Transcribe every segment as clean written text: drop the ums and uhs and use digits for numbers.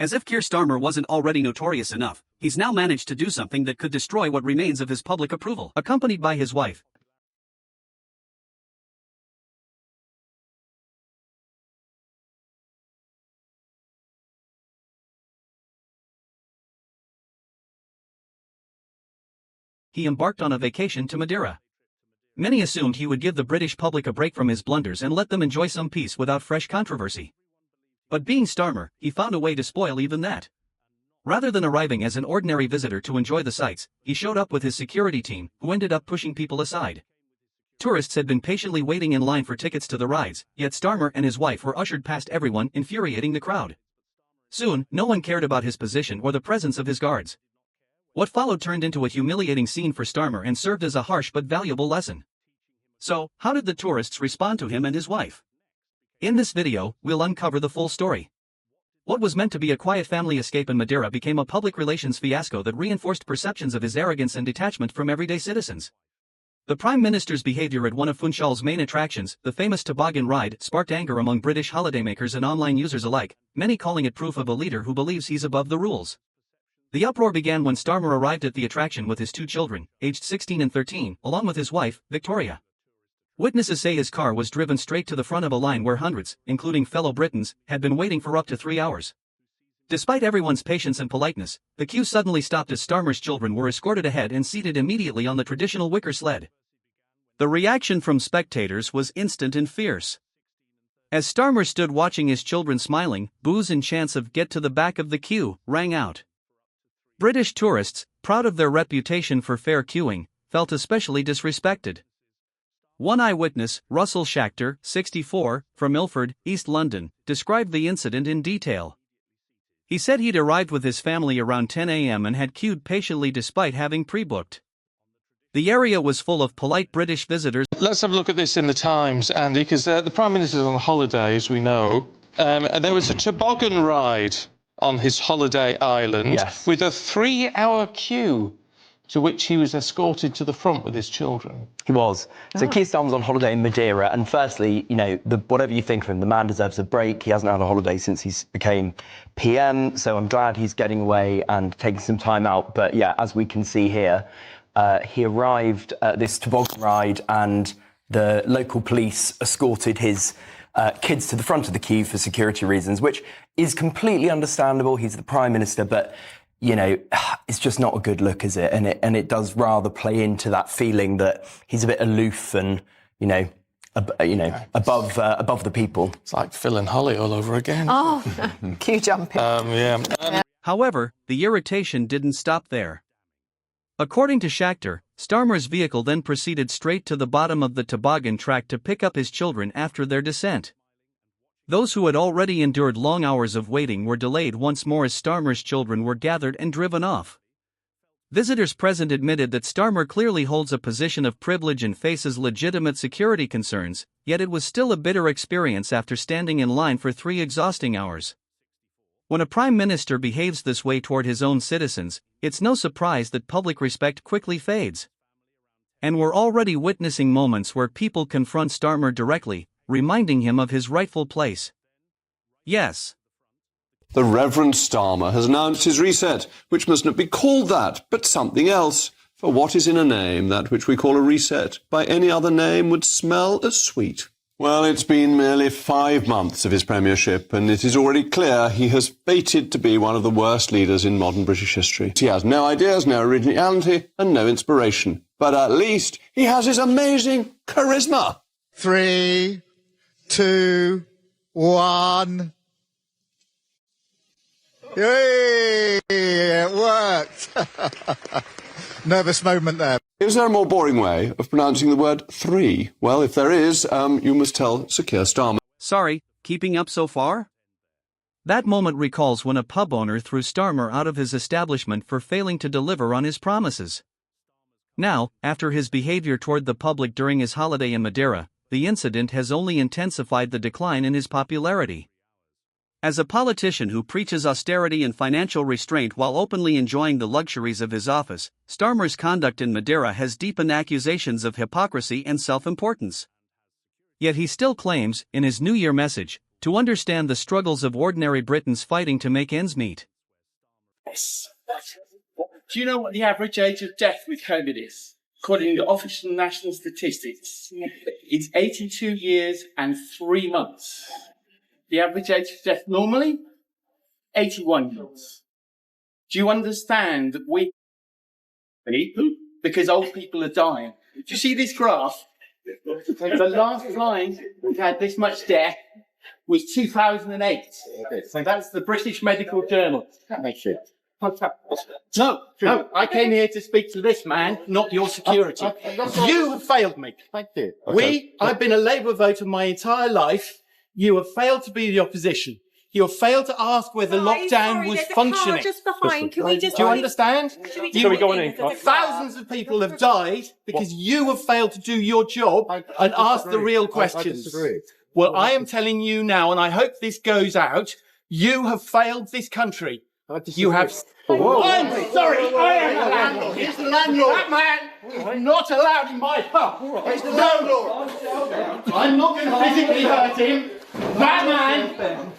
As if Keir Starmer wasn't already notorious enough, he's now managed to do something that could destroy what remains of his public approval. Accompanied by his wife, he embarked on a vacation to Madeira. Many assumed he would give the British public a break from his blunders and let them enjoy some peace without fresh controversy. But being Starmer, he found a way to spoil even that. Rather than arriving as an ordinary visitor to enjoy the sights, he showed up with his security team, who ended up pushing people aside. Tourists had been patiently waiting in line for tickets to the rides, yet Starmer and his wife were ushered past everyone, infuriating the crowd. Soon, no one cared about his position or the presence of his guards. What followed turned into a humiliating scene for Starmer and served as a harsh but valuable lesson. So, how did the tourists respond to him and his wife? In this video, we'll uncover the full story. What was meant to be a quiet family escape in Madeira became a public relations fiasco that reinforced perceptions of his arrogance and detachment from everyday citizens. The Prime Minister's behavior at one of Funchal's main attractions, the famous toboggan ride, sparked anger among British holidaymakers and online users alike, many calling it proof of a leader who believes he's above the rules. The uproar began when Starmer arrived at the attraction with his two children, aged 16 and 13, along with his wife, Victoria. Witnesses say his car was driven straight to the front of a line where hundreds, including fellow Britons, had been waiting for up to 3 hours. Despite everyone's patience and politeness, the queue suddenly stopped as Starmer's children were escorted ahead and seated immediately on the traditional wicker sled. The reaction from spectators was instant and fierce. As Starmer stood watching his children smiling, boos and chants of "get to the back of the queue" rang out. British tourists, proud of their reputation for fair queuing, felt especially disrespected. One eyewitness, Russell Schachter, 64, from Ilford, East London, described the incident in detail. He said he'd arrived with his family around 10 a.m. and had queued patiently despite having pre-booked. The area was full of polite British visitors. Let's have a look at this in the Times, Andy, because the Prime Minister's on holiday, as we know. And there was a toboggan ride on his holiday island, yes, with a 3-hour queue to which he was escorted to the front with his children. He was. So Keir Starmer was on holiday in Madeira, and firstly, you know, whatever you think of him, the man deserves a break. He hasn't had a holiday since he became PM, so I'm glad he's getting away and taking some time out. But yeah, as we can see here, he arrived at this toboggan ride and the local police escorted his kids to the front of the queue for security reasons, which is completely understandable. He's the Prime Minister, but you know, it's just not a good look, is it? And it does rather play into that feeling that he's a bit aloof and, above the people. It's like Phil and Holly all over again. Oh, queue jumping. However, the irritation didn't stop there. According to Schachter, Starmer's vehicle then proceeded straight to the bottom of the toboggan track to pick up his children after their descent. Those who had already endured long hours of waiting were delayed once more as Starmer's children were gathered and driven off. Visitors present admitted that Starmer clearly holds a position of privilege and faces legitimate security concerns, yet it was still a bitter experience after standing in line for 3 exhausting hours. When a Prime Minister behaves this way toward his own citizens, it's no surprise that public respect quickly fades. And we're already witnessing moments where people confront Starmer directly, reminding him of his rightful place. Yes. The Reverend Starmer has announced his reset, which must not be called that, but something else. For what is in a name, that which we call a reset, by any other name would smell as sweet. Well, it's been merely 5 months of his premiership, and it is already clear he has fated to be one of the worst leaders in modern British history. He has no ideas, no originality, and no inspiration. But at least he has his amazing charisma. 3, 2, 1. Yay! It worked. Nervous moment there. Is there a more boring way of pronouncing the word 3? Well, if there is, you must tell Sir Keir Starmer. Sorry, keeping up so far? That moment recalls when a pub owner threw Starmer out of his establishment for failing to deliver on his promises. Now, after his behavior toward the public during his holiday in Madeira, the incident has only intensified the decline in his popularity. As a politician who preaches austerity and financial restraint while openly enjoying the luxuries of his office, Starmer's conduct in Madeira has deepened accusations of hypocrisy and self-importance. Yet he still claims, in his New Year message, to understand the struggles of ordinary Britons fighting to make ends meet. Do you know what the average age of death with COVID is? According to official national statistics, it's 82 years and 3 months. The average age of death normally, 81 years. Do you understand that we, because old people are dying? Do you see this graph? The last time we had this much death was 2008. So that's the British Medical Journal. That makes it. No, I came here to speak to this man, not your security. You have failed me. Thank you. I've been a Labour voter my entire life. You have failed to be the opposition. You have failed to ask whether lockdown was functioning. Just behind. Can we just? Do you understand? Can we go on in? Thousands of people have died because you have failed to do your job and ask the real questions. Well, I am telling you now, and I hope this goes out, you have failed this country. You have... I'm sorry, I am the landlord. He's the landlord. That man is not allowed in my pub. He's the landlord. I'm not going to physically hurt him. That man...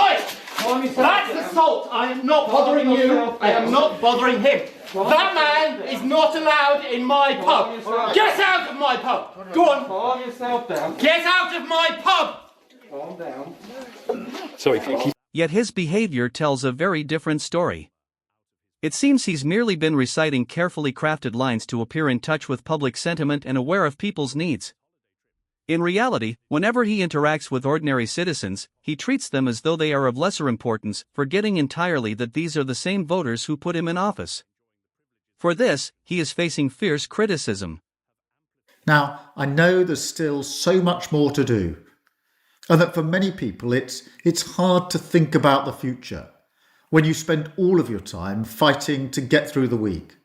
That's assault. I am not bothering you. I am not bothering him. That man is not allowed in my pub. Get out of my pub. Go on. Calm yourself down. Get out of my pub. Calm down. Sorry. Yet his behavior tells a very different story. It seems he's merely been reciting carefully crafted lines to appear in touch with public sentiment and aware of people's needs. In reality, whenever he interacts with ordinary citizens, he treats them as though they are of lesser importance, forgetting entirely that these are the same voters who put him in office. For this, he is facing fierce criticism. Now, I know there's still so much more to do, and that for many people it's hard to think about the future when you spend all of your time fighting to get through the week.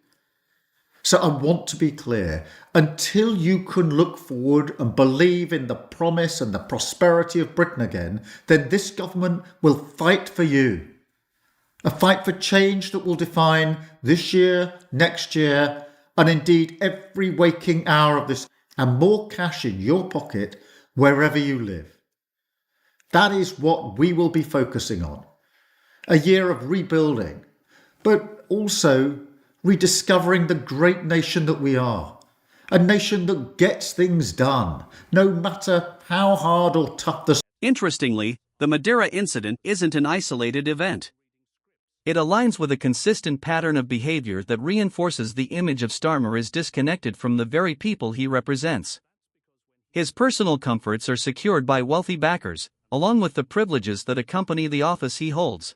So I want to be clear, until you can look forward and believe in the promise and the prosperity of Britain again, then this government will fight for you. A fight for change that will define this year, next year, and indeed every waking hour of this, and more cash in your pocket wherever you live. That is what we will be focusing on. A year of rebuilding, but also rediscovering the great nation that we are. A nation that gets things done, no matter how hard or tough the... Interestingly, the Madeira incident isn't an isolated event. It aligns with a consistent pattern of behavior that reinforces the image of Starmer as disconnected from the very people he represents. His personal comforts are secured by wealthy backers, along with the privileges that accompany the office he holds.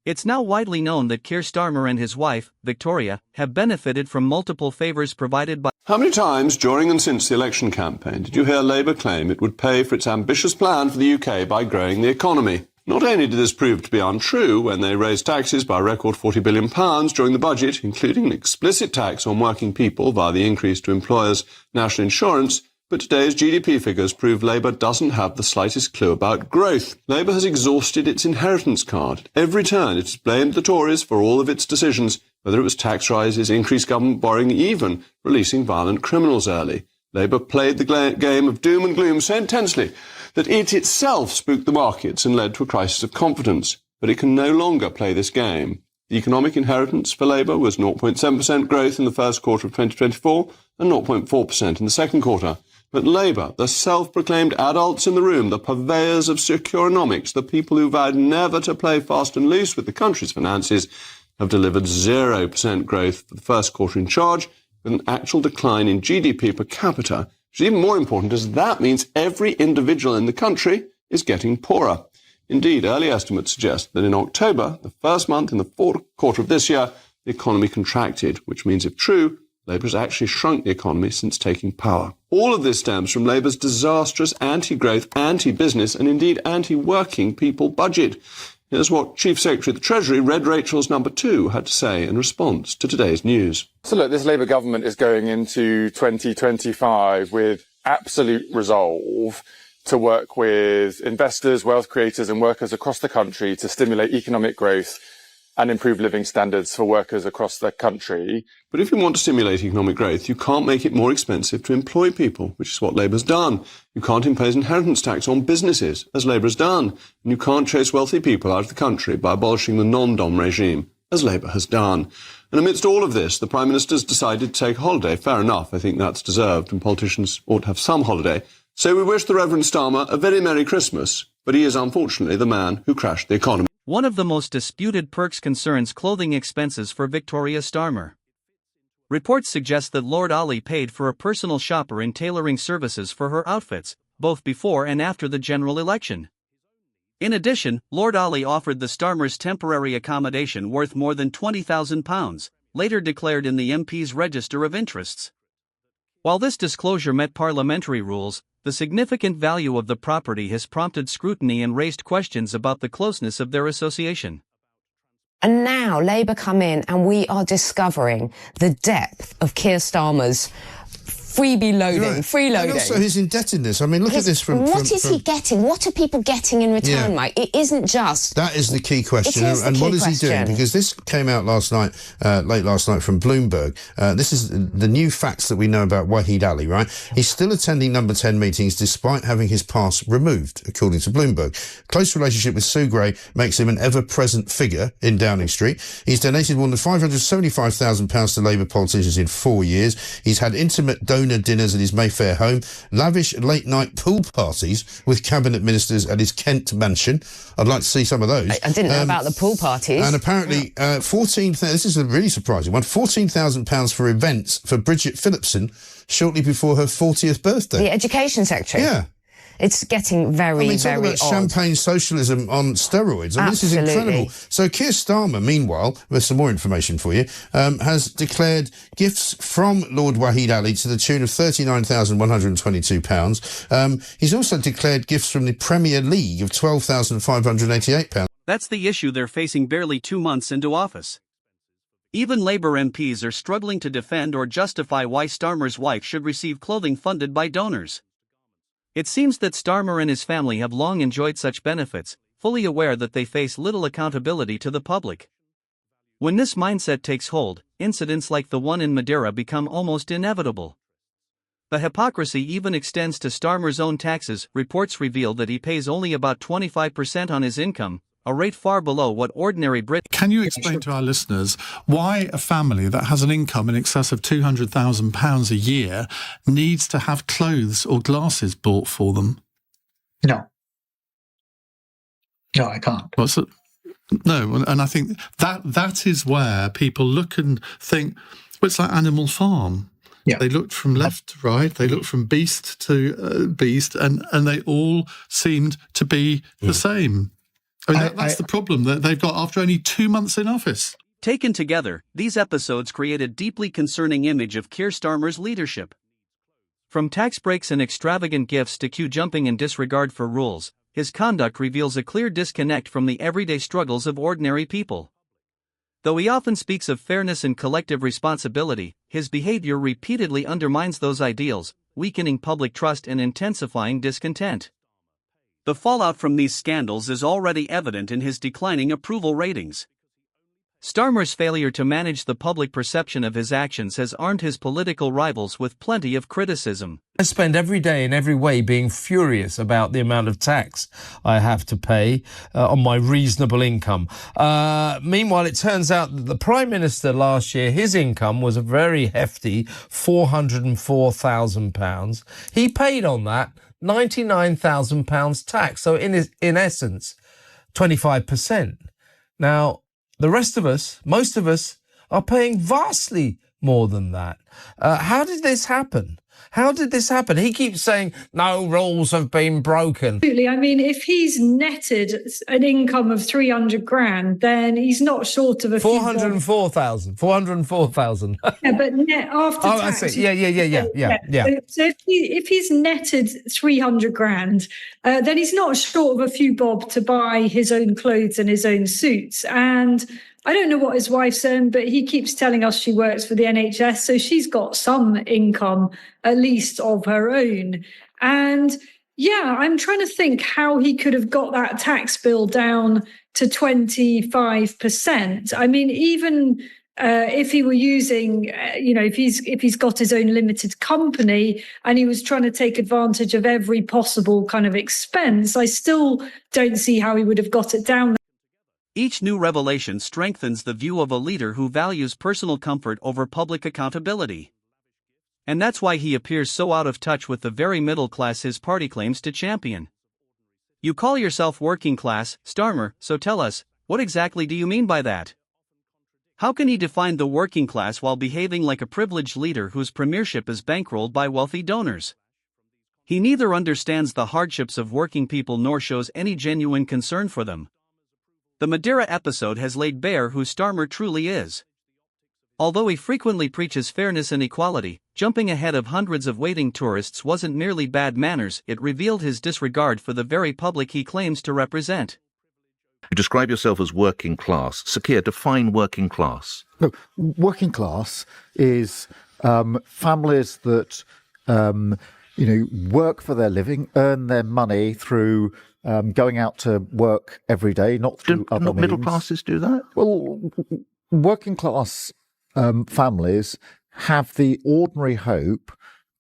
It's now widely known that Keir Starmer and his wife, Victoria, have benefited from multiple favours provided by... How many times during and since the election campaign did you hear Labour claim it would pay for its ambitious plan for the UK by growing the economy? Not only did this prove to be untrue when they raised taxes by a record £40 billion during the budget, including an explicit tax on working people via the increase to employers' national insurance, but today's GDP figures prove Labour doesn't have the slightest clue about growth. Labour has exhausted its inheritance card. At every turn, it has blamed the Tories for all of its decisions, whether it was tax rises, increased government borrowing, even releasing violent criminals early. Labour played the game of doom and gloom so intensely that it itself spooked the markets and led to a crisis of confidence. But it can no longer play this game. The economic inheritance for Labour was 0.7% growth in the first quarter of 2024 and 0.4% in the second quarter. But Labour, the self-proclaimed adults in the room, the purveyors of securonomics, the people who vowed never to play fast and loose with the country's finances, have delivered 0% growth for the first quarter in charge, with an actual decline in GDP per capita, which is even more important as that means every individual in the country is getting poorer. Indeed, early estimates suggest that in October, the first month in the fourth quarter of this year, the economy contracted, which means, if true, Labour has actually shrunk the economy since taking power. All of this stems from Labour's disastrous anti-growth, anti-business and indeed anti-working people budget. Here's what Chief Secretary of the Treasury, Red Rachel's number 2, had to say in response to today's news. So look, this Labour government is going into 2025 with absolute resolve to work with investors, wealth creators and workers across the country to stimulate economic growth and improve living standards for workers across the country. But if you want to stimulate economic growth, you can't make it more expensive to employ people, which is what Labour's done. You can't impose inheritance tax on businesses, as Labour's done. And you can't chase wealthy people out of the country by abolishing the non-dom regime, as Labour has done. And amidst all of this, the Prime Minister's decided to take a holiday. Fair enough, I think that's deserved, and politicians ought to have some holiday. So we wish the Reverend Starmer a very Merry Christmas, but he is unfortunately the man who crashed the economy. One of the most disputed perks concerns clothing expenses for Victoria Starmer. Reports suggest that Lord Ollie paid for a personal shopper in tailoring services for her outfits, both before and after the general election. In addition, Lord Ollie offered the Starmers temporary accommodation worth more than £20,000, later declared in the MP's Register of Interests. While this disclosure met parliamentary rules, the significant value of the property has prompted scrutiny and raised questions about the closeness of their association. And now Labour come in and we are discovering the depth of Keir Starmer's freebie loading, freeloading. And also his indebtedness. I mean, look at this from... What is he getting? What are people getting in return, Mike? It isn't just... That is the key question. And what is he doing? Because this came out last night, late last night from Bloomberg. This is the new facts that we know about Wahid Ali, right? He's still attending Number 10 meetings despite having his pass removed, according to Bloomberg. Close relationship with Sue Gray makes him an ever-present figure in Downing Street. He's donated more than £575,000 to Labour politicians in 4 years. He's had intimate donor dinners at his Mayfair home, lavish late-night pool parties with cabinet ministers at his Kent mansion. I'd like to see some of those. I didn't know about the pool parties. And apparently, this is a really surprising one, £14,000 for events for Bridget Phillipson shortly before her 40th birthday. The Education Secretary? Yeah. It's getting very, talk very about odd. Champagne socialism on steroids. I mean, this is incredible. So Keir Starmer, meanwhile, with some more information for you, has declared gifts from Lord Wahid Ali to the tune of £39,122. He's also declared gifts from the Premier League of £12,588. That's the issue they're facing barely 2 months into office. Even Labour MPs are struggling to defend or justify why Starmer's wife should receive clothing funded by donors. It seems that Starmer and his family have long enjoyed such benefits, fully aware that they face little accountability to the public. When this mindset takes hold, incidents like the one in Madeira become almost inevitable. The hypocrisy even extends to Starmer's own taxes. Reports reveal that he pays only about 25% on his income, a rate far below what ordinary Brits... Can you explain to our listeners why a family that has an income in excess of £200,000 a year needs to have clothes or glasses bought for them? No, I can't. What's it? No, and I think that is where people look and think, well, it's like Animal Farm. Yeah. They looked from left to right, they looked from beast to beast, and they all seemed to be the same. I mean, that's the problem that they've got after only 2 months in office. Taken together, these episodes create a deeply concerning image of Keir Starmer's leadership. From tax breaks and extravagant gifts to queue jumping and disregard for rules, his conduct reveals a clear disconnect from the everyday struggles of ordinary people. Though he often speaks of fairness and collective responsibility, his behavior repeatedly undermines those ideals, weakening public trust and intensifying discontent. The fallout from these scandals is already evident in his declining approval ratings. Starmer's failure to manage the public perception of his actions has armed his political rivals with plenty of criticism. I spend every day in every way being furious about the amount of tax I have to pay on my reasonable income. Meanwhile, it turns out that the Prime Minister last year, his income was a very hefty £404,000. He paid on that £99,000 tax. So in essence, 25%. Now, the rest of us, most of us, are paying vastly more than that. How did this happen? How did this happen? He keeps saying, no rules have been broken. Absolutely. I mean, if he's netted an income of 300 grand, then he's not short of a 404,000. 404,000. Yeah, but net after tax. I see. Yeah. So if he's netted 300 grand, then he's not short of a few bob to buy his own clothes and his own suits. And I don't know what his wife's earned, but he keeps telling us she works for the NHS, so she's got some income, at least of her own. And Yeah, I'm trying to think how he could have got that tax bill down to 25%. I mean, even if he were using, if he's got his own limited company and he was trying to take advantage of every possible kind of expense, I still don't see how he would have got it down. Each new revelation strengthens the view of a leader who values personal comfort over public accountability. And that's why he appears so out of touch with the very middle class his party claims to champion. You call yourself working class, Starmer, so tell us, what exactly do you mean by that? How can he define the working class while behaving like a privileged leader whose premiership is bankrolled by wealthy donors? He neither understands the hardships of working people nor shows any genuine concern for them. The Madeira episode has laid bare who Starmer truly is. Although he frequently preaches fairness and equality, jumping ahead of hundreds of waiting tourists wasn't merely bad manners, it revealed his disregard for the very public he claims to represent. You describe yourself as working class. Sir Keir, define working class. No, working class is families that work for their living, earn their money through going out to work every day, not through other means. Middle classes do that? Well, working class families have the ordinary hope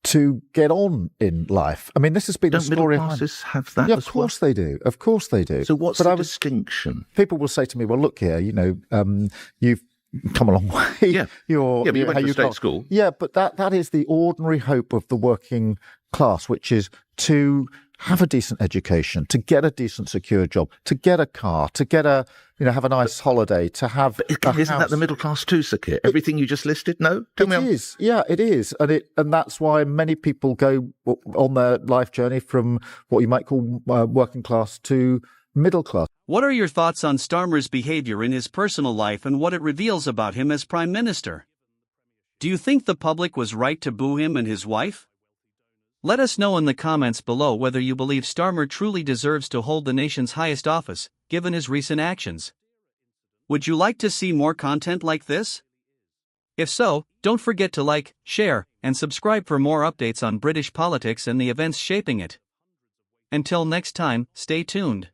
to get on in life. I mean, this has been a story. Middle classes have that? Yeah, of course they do. Of course they do. So what's the distinction? People will say to me, "Well, look here, you've come a long way. Yeah, but you went to state school. Yeah, but that is the ordinary hope of the working class, which is to have a decent education, to get a decent secure job, to get a car, to get have a nice holiday, to have a Isn't house. that the middle class too, Sir Keir? Everything you just listed? No? It is. Yeah, it is. And that's why many people go on their life journey from what you might call working class to middle class. What are your thoughts on Starmer's behavior in his personal life and what it reveals about him as Prime Minister? Do you think the public was right to boo him and his wife? Let us know in the comments below whether you believe Starmer truly deserves to hold the nation's highest office, given his recent actions. Would you like to see more content like this? If so, don't forget to like, share, and subscribe for more updates on British politics and the events shaping it. Until next time, stay tuned.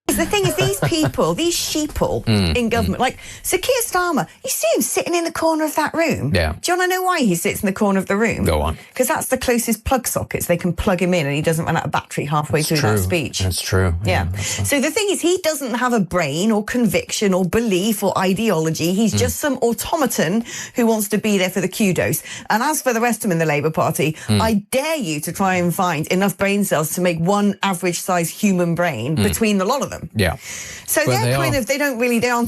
The thing is, these people, these sheeple in government, like Sir Keir Starmer, you see him sitting in the corner of that room. Yeah. Do you want to know why he sits in the corner of the room? Go on. Because that's the closest plug sockets. They can plug him in and he doesn't run out of battery halfway through that speech. That's true. Yeah. So the thing is, he doesn't have a brain or conviction or belief or ideology. He's just some automaton who wants to be there for the kudos. And as for the rest of them in the Labour Party, I dare you to try and find enough brain cells to make one average-sized human brain between the lot of them. Yeah. So they're they aren't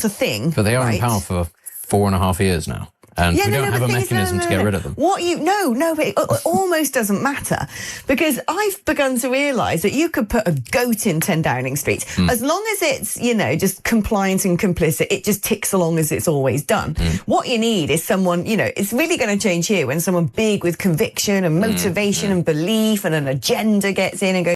a thing. But they are in power for 4.5 years now. And we don't have a mechanism to get rid of them. But it almost doesn't matter, because I've begun to realise that you could put a goat in 10 Downing Street. As long as it's, just compliant and complicit, it just ticks along as it's always done. What you need is someone, it's really going to change here when someone big with conviction and motivation and belief and an agenda gets in and goes,